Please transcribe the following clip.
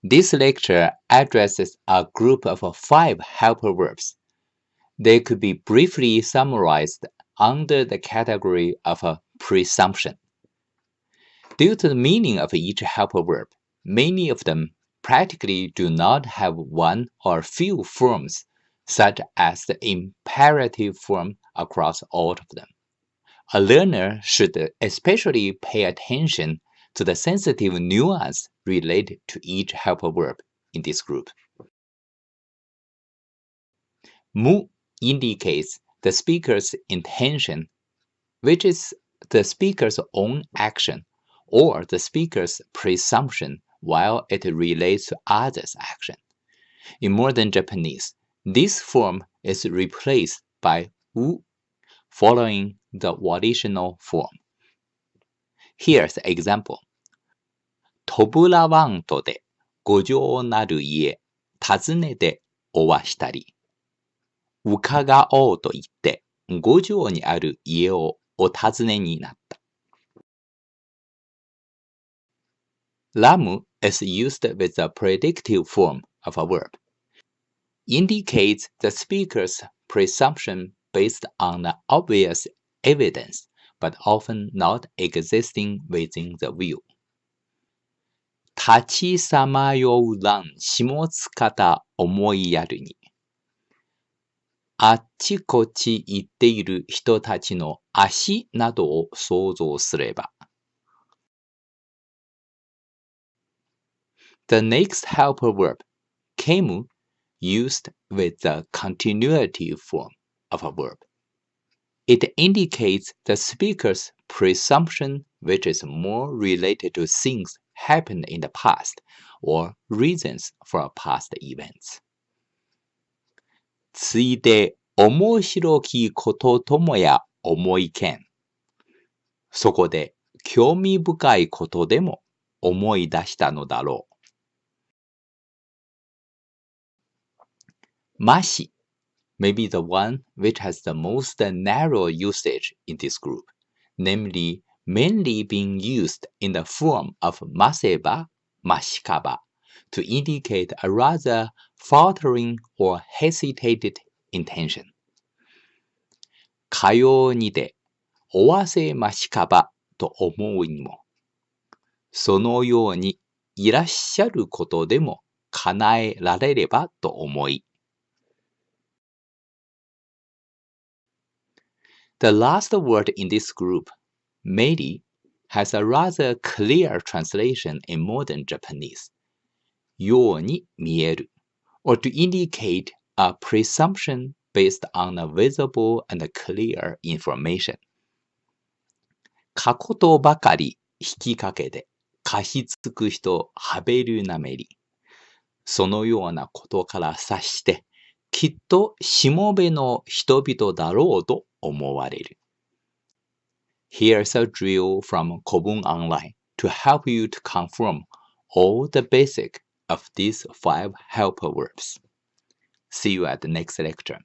This lecture addresses a group of 5 helper verbs. They could be briefly summarized under the category of a presumption. Due to the meaning of each helper verb, many of them practically do not have one or few forms, such as the imperative form across all of them. A learner should especially pay attention to the sensitive nuance related to each helper verb in this group. Mu indicates the speaker's intention, which is the speaker's own action or the speaker's presumption while it relates to others' action. In modern Japanese, this form is replaced by u following the volitional form. Here's an example. トブラワントで五条なる家、訪ねておわしたり。伺おうと言って、五条にある家をお訪ねになった。Lamu is used with the predictive form of a verb. Indicates the speaker's presumption based on the obvious evidence, but often not existing within the view. 立ちさまようらん下塚田思いやるに。あっちこっち行っている人たちの足などを想像すれば。The next helper verb, kemu, used with the continuity form of a verb. It indicates the speaker's presumption, which is more related to things happened in the past or reasons for past events. ついで面白きことともや思いけん。そこで興味深いことでも思い出したのだろう。Mashi may be the one which has the most narrow usage in this group, namely mainly being used in the form of maseba, mashikaba, to indicate a rather faltering or hesitated intention. かようにでおわせましかばと思うにも、そのようにいらっしゃることでも叶えられればと思い。The last word in this group, meiri, has a rather clear translation in modern Japanese. ように見える, or to indicate a presumption based on a visible and clear information. かことばかり引きかけて貸し付く人はべるなめり。そのようなことから察して、きっとしもべの人々だろうと思われる。Here's a drill from Kobun Online to help you to confirm all the basic of these 5 helper verbs. See you at the next lecture.